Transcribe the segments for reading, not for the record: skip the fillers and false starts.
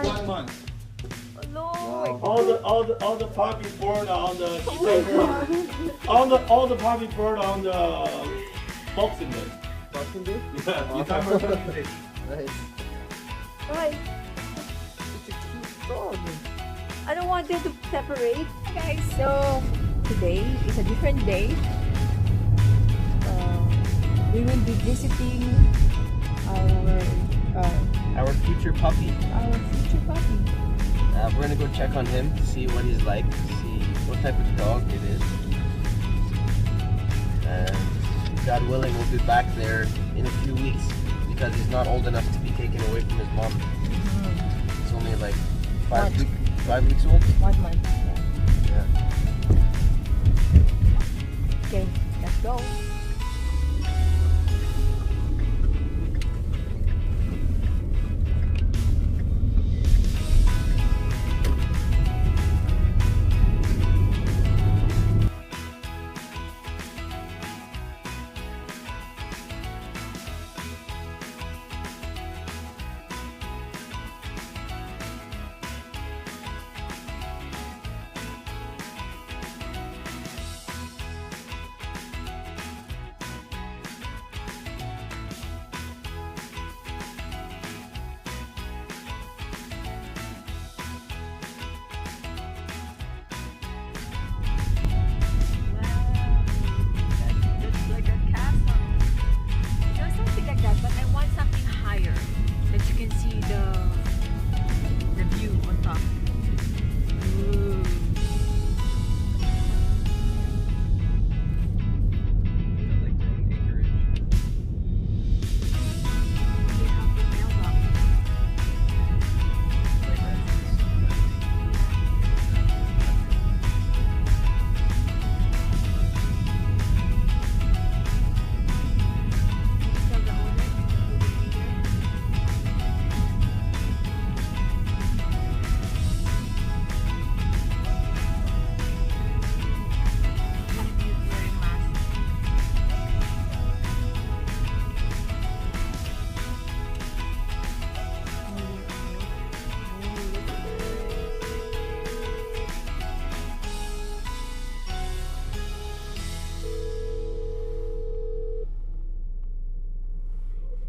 1 month. No. All the puppies born on the all the puppies born on the Boxing Day. Boxing Day? Yeah, December 26th. Nice. Why? It's a cute dog. I don't want them to separate. Guys, so today is a different day. We will be visiting Our future puppy. our future puppy. We're gonna go check on him, see what he's like, see what type of dog it is. And God willing, we'll be back there in a few weeks because he's not old enough to be taken away from his mom. He's only like 5 weeks old. 1 month. Yeah. Yeah. Okay, let's go.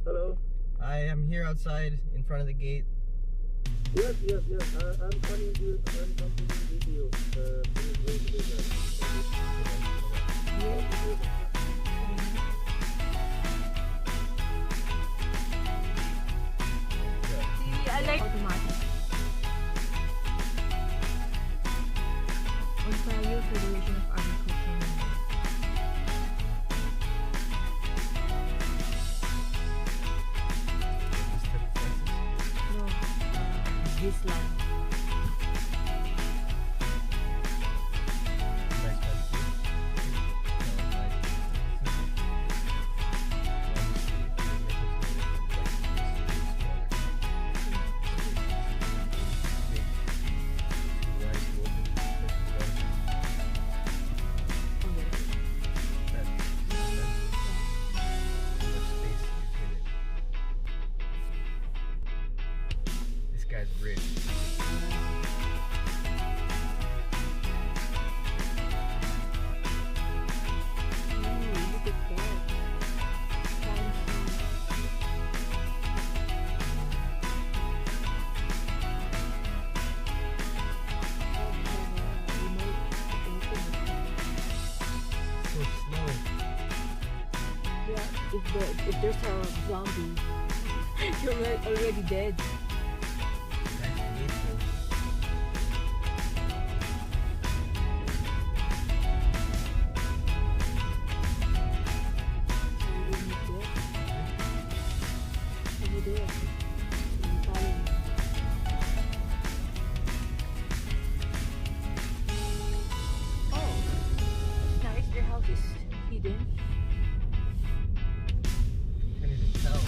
Hello. I am here outside in front of the gate. Yes. I'm coming to video. I like automatic. Ontario Federation of Agriculture. No, this land. This guy's rich. Look at that. So slow. Yeah, if there's a zombie, you're already dead. Over there. Oh, nice. Their house is hidden. Can't even tell.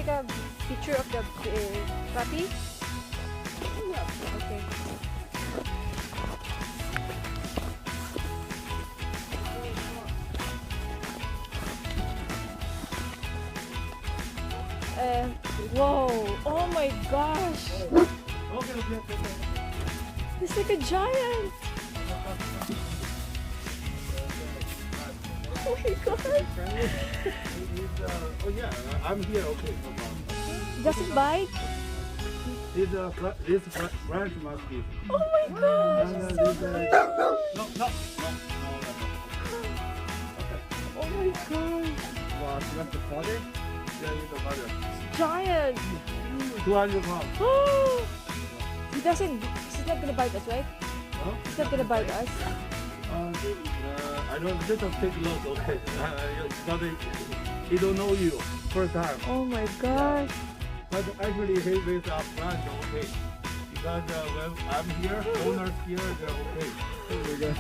take a picture of the puppy? Okay. Whoa! Oh my gosh! Okay. He's like a giant! Oh my god! Oh yeah, I'm here. Okay, no problem. Does it bite? This branch must be. Oh my gosh! It's so cute! No. Oh my gosh! Wow, so that's the father? Yeah, it's the mother. It's giant! 200 pounds. Oh! He's not gonna bite us, right? Huh? He's not gonna bite us. I don't just take a look. Okay. But he don't know you first time. Oh my gosh! But actually he with a branch okay. Because when I'm here, owners here, they're okay.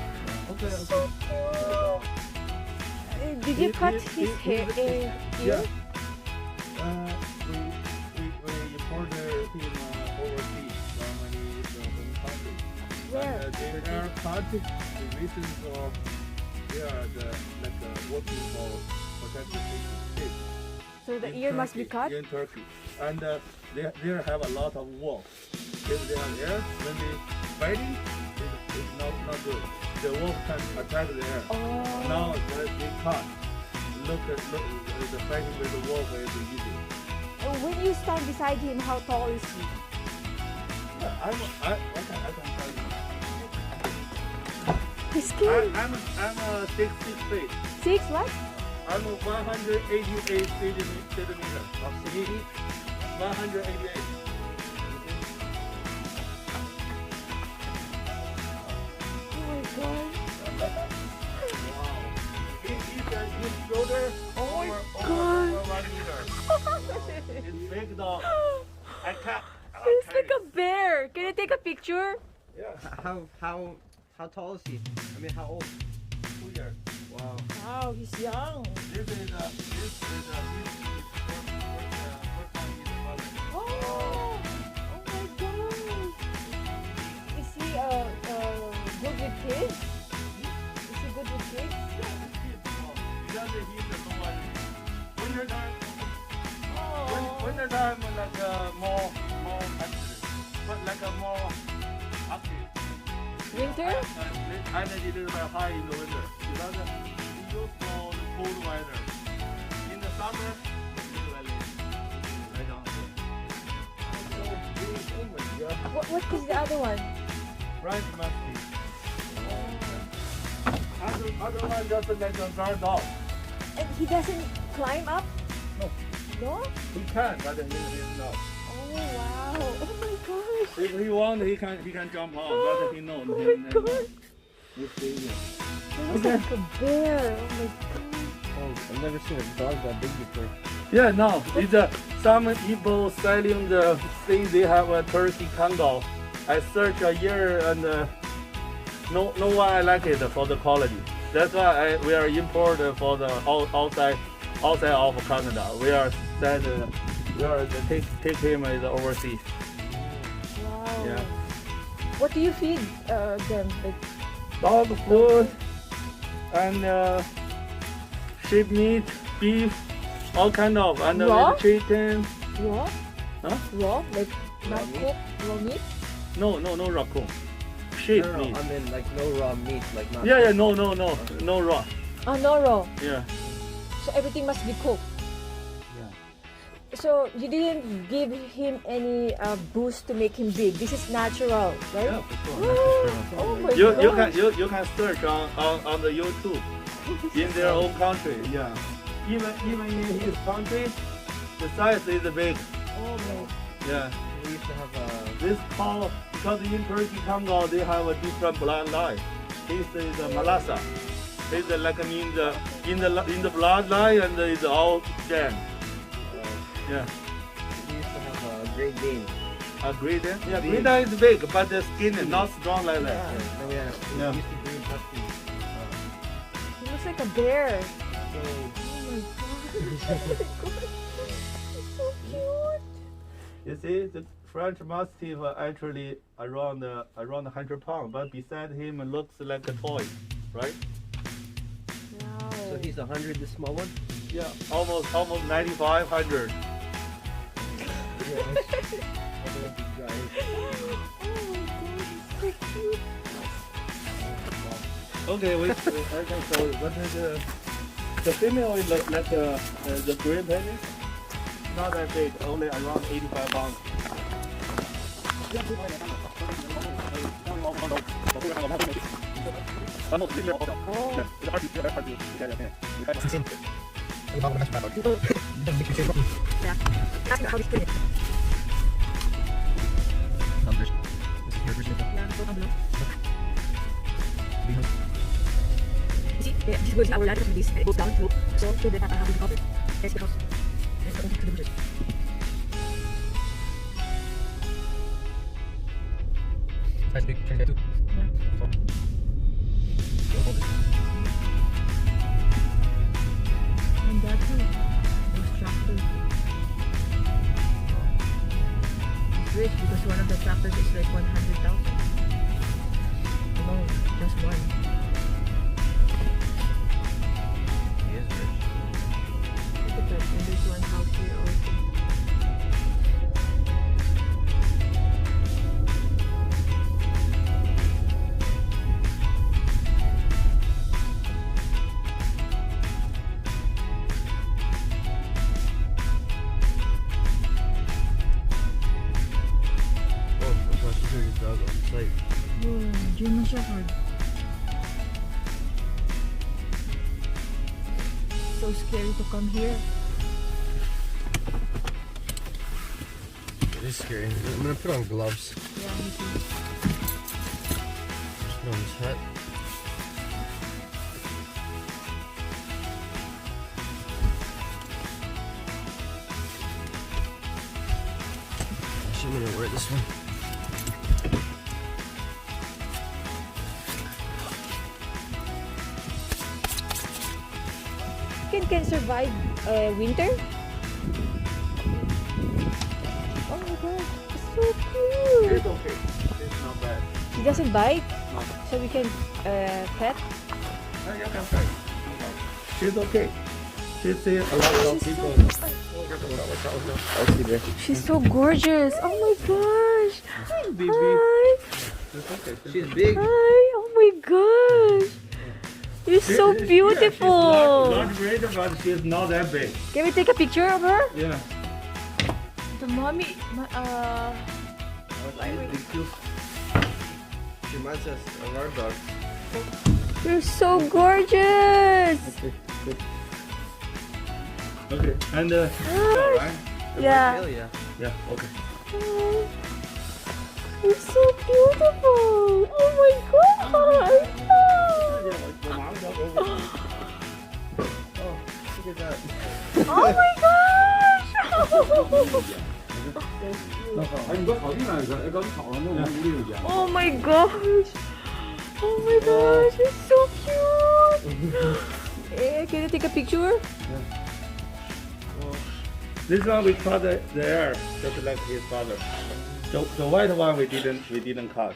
Okay. So cute! Did you cut his hair? Ear? Yeah. We imported him overseas from his home country. Where? And they are cut the reason for they are working for protecting fish. So the In ear must be Turkey, cut? in Turkey, and they have a lot of wolf. If they are there, when they fighting, it's not good. The wolf can attack the air. Oh. Now that they cut, look the fighting with the wolf is easy. When you stand beside him, how tall is he? Yeah, I can tell you. His skin? I'm 6 feet. 6 what? I'm 188 centimeters of CD. 188. Oh my god. Wow. His shoulder Oh my over god. 1 meter. It's big dog. I can't. He's like a bear. Can I take a picture? Yeah. How tall is he? I mean, how old? 2 years. Wow. Wow, he's young. This is his first time he's a mother. Oh my god. Is he good with kids? Is he good with kids? Because he's the one. Winter time. Oh. Winter time like more active, but like a more active. Winter? Energy is very high in the winter. Because we use for the cold weather. In the summer, it's very right down here. Oh my god. What is the other one? French musky. Other one just like a guard dog. And he doesn't climb up? No. No? He can, but he's not. Oh wow. Oh my gosh. If he wants, he can jump out, but he knows. Oh my god. He's staying here. He looks like a bear. Oh my god. Oh, I've never seen a dog that big before. Yeah, no. It's some people selling the thing. They have a Turkey KANGAL. I searched a year and no one I like it for the quality. That's why we are imported for the outside of Canada. We are take him as overseas. Wow. Yeah. What do you feed them? Like, Dog food and sheep meat, beef, all kind of, and Raw? with chicken. raw? Huh? Raw? Like not Raw meat? cooked? Raw meat? No raccoon. Sheep No, meat. I mean like no raw meat, like not. Yeah, no raw. Oh, no raw. Yeah. So everything must be cooked. Yeah. So you didn't give him any boost to make him big. This is natural, right? Yeah, for sure. Oh my You god. you can search on the YouTube in their own country. Yeah. Even in his country, the size is big. Oh my. Yeah. We used to have a. This cow, because in Turkey KANGAL they have a different bloodline. This is a Malasa. It's like in the bloodline and it's all gen. Yeah. We used to have a Great Dane. A Great Dane? Yeah, Dane. Great Dane is big, but the skin is not strong like that. No, yeah. Yeah. We used to breed huskies. He looks like a bear. So Oh my god. Oh my god. He's so cute. You see, the French Mastiff are actually around 100 pounds, but beside him it looks like a toy, right? Wow. So he's 100, the small one? Yeah, almost 95, 100. Yeah. Oh my god, he's so cute. Okay, I can show you. What is the female is like the green penny? Not that big, only around 85 pounds. This goes our ladder from this and it goes down through. So that I have to cover. That's because there's no to the bushes. That's big. Change that too. And that too. Those tractors. It's rich because one of the tractors is like 100,000. No, just one. He is rich. Look at that. And there's one house here also. Oh, across the street, dog on site. Oh, German Shepherd. So scary to come here. It is scary. I'm gonna put on gloves. Yeah, me too. Just put on this hat. Actually, I'm gonna wear this one. Can survive winter? Oh my god, it's so cute. It's okay. It's not bad. He doesn't bite, No. so we can pet. You can try. She's okay. She see a lot of people. I see there. She's so gorgeous. Oh my gosh. Baby. Hi. It's okay. She's big. Hi. Oh my gosh. You're so beautiful. Yeah, she's not great, but she's not that big. Can we take a picture of her? Yeah. The mommy. She reminds us of our dog. You're so gorgeous. Okay. And alright. Yeah. Hell yeah. Yeah. Okay. Oh, it's so beautiful. Oh my god. Oh, look at that. Oh my gosh. Oh my gosh. Oh my gosh. It's so cute. Can you take a picture? This one we cut the hair just like his father. The white one we didn't cut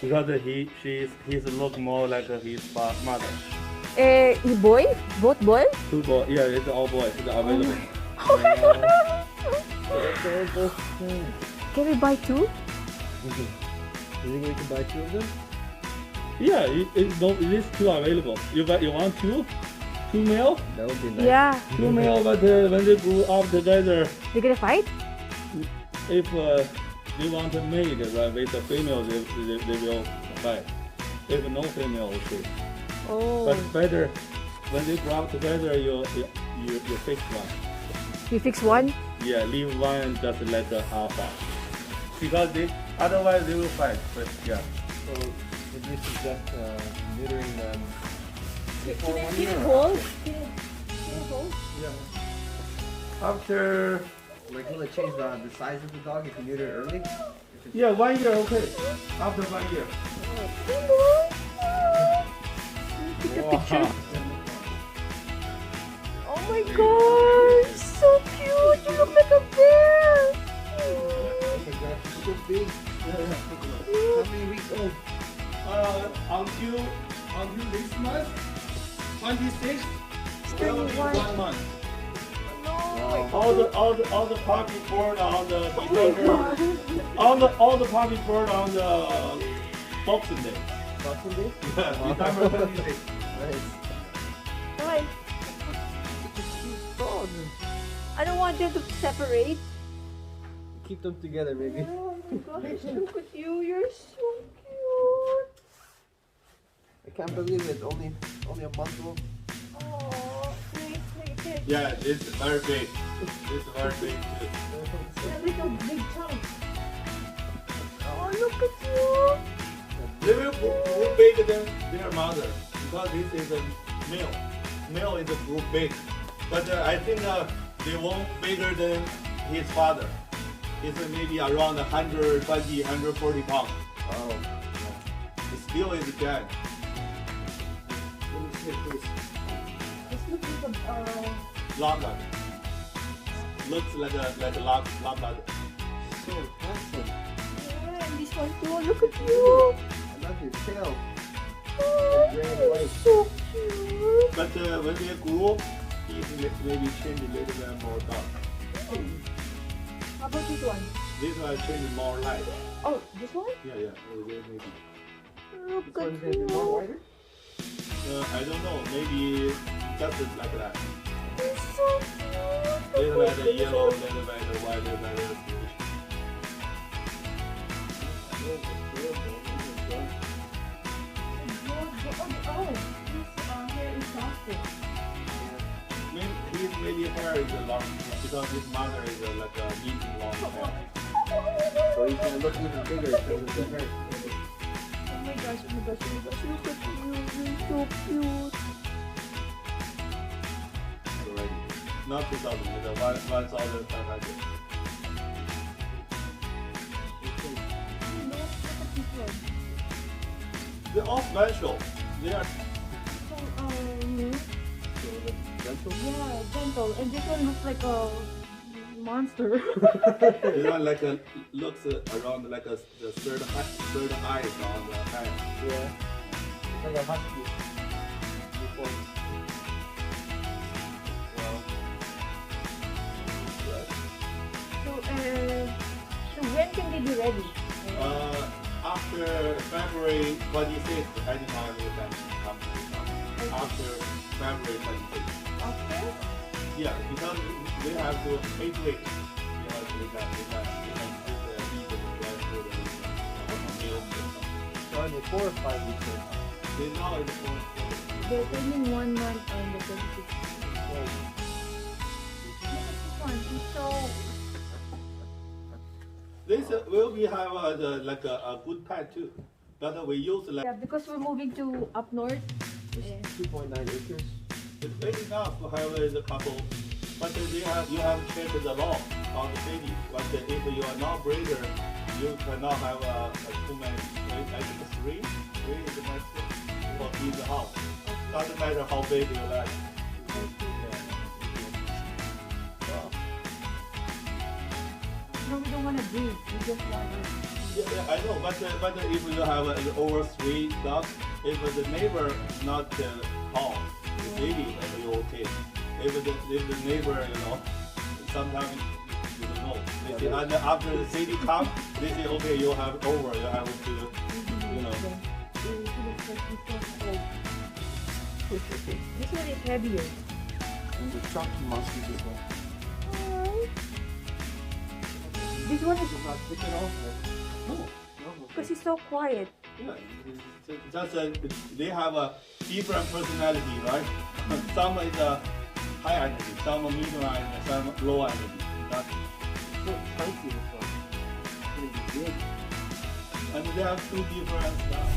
because he's look more like his mother. He boy? Both boy? Two boy, yeah, it's all boy. It's available. Oh my god. Can we buy two? You think we can buy two of them? Yeah, it is two available. You want two? Two male? That would be nice. Yeah. Two male, but when they grew up together, They're gonna fight? if they want a mate right, with the female, they will fight. If no female, okay. Oh. But better when they grow up together, you fix one. You fix one? Yeah, leave one just like a alpha. Because otherwise they will fight. But yeah. So this is just neutering them. Can I hold? Can I hold? Yeah. After Like, will it change the size of the dog if you neuter it early? 1 year, okay. After 1 year. Take a picture. Oh my god, so cute! You look like a bear. until this month, 26th, will be 21. 1 month. No. All the puppy born on the December, all the puppy born on the Boxing Day. Boxing Day? December 26th. Nice. Why? Such a cute dog. I don't want them to separate. Keep them together, maybe. Oh my gosh, look at you. You're so cute. I can't believe it. Only a month old. Oh, wait. Yeah, it's very big. It's very big too. A little big chunk. Oh, look at you. They will bigger than their mother because this is a male. Male is a group big, but I think they won't bigger than his father. It's maybe around 120, 140 pounds. Oh. It still is a giant. Let me see it, please. This looks like a, Lobster. Looks like a lobster. So handsome. yeah, and this one too. Look at you. I love your tail. Oh, Red and you're white. so cute. But when they grow, he's maybe change a little bit more dark. How about this one? This one change more light. Oh, this one? Yeah, maybe. Look This one's at maybe more you. wider. I don't know. Maybe just like that. You're so cute. Little bit yellow, little bit white, little bit bluish. Oh, his hair is softer. Maybe hair is long because his mother is like a medium long hair. So he's gonna look even bigger because of the hair. Oh my gosh, look at you. You're so cute. Already. Not 2,000, it's 1,500. Look at this one. They're all special. They are So, Gentle? yeah, gentle. And this one looks like a monster. this one like a looks around like the third eyes on the head. Yeah. It's like a husky. Before. Wow. So when can they be ready? After February 26th, anytime you can come to the shop. After February 26th. After? Yeah, because we have to 8 weeks. We can put the meat and dry food and milk. So only 4 or 5 weeks old. They now it's They're turning 1 month on the 26th. Well, Look at this one. He's so... this will be have like a good pet too, but we use like Yeah, because we're moving to up north. it's 2.9 acres. it's big enough to have a couple, but you have to change the law on the city. But if you are not breeder, you cannot have too many. I think 3 is the maximum for in the house. Doesn't matter how big you like. No, we don't want to breed. We just want to... Yeah, I know, but if you have over 3 dogs, if the neighbor not tall, the city, then you okay. If the neighbor, sometimes you don't know. They say, and after the city come, they say, okay, you have over, you have to, This one is heavier. And the chunky musky this one. This one is... It's not thick at all. No. Because he's so quiet. Yeah, just they have a different personality, right? Some is high energy, some medium energy, some low energy. That's, So chunky this one. It's gonna be big. and they have 2 different styles.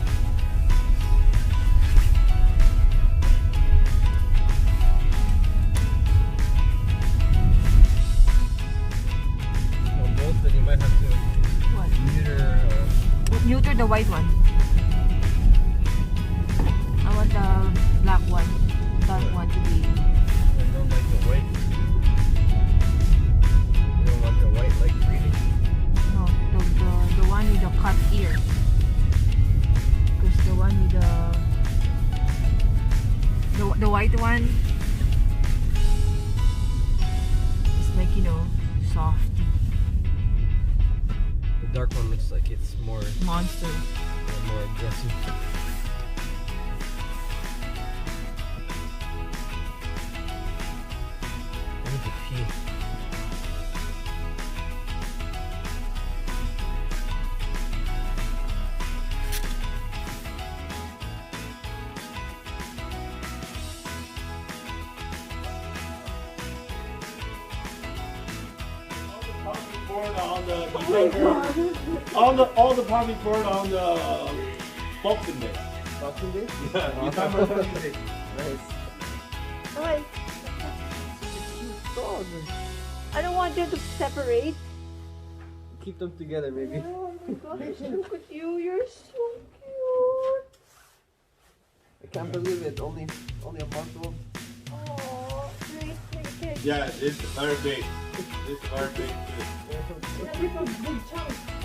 So both, then you might have to What? neuter. Neuter the white one. I want the black one. That one to be... I don't like the white. You don't want the white like breeding. No, the one with the cut ear. white one is like, you know, softy. The dark one looks like it's more Monster. more aggressive. I need to pee. On the all the puppy board on the Boxing Day. Boxing Day? Yeah, December 26th. Nice. Alright. Cute dog. I don't want them to separate. Keep them together, maybe. Oh my gosh, look at you. You're so cute. I can't believe it. Only a month old. Oh, great, great, great. Yeah, it's very big. It's very big too. Yeah, big chunks.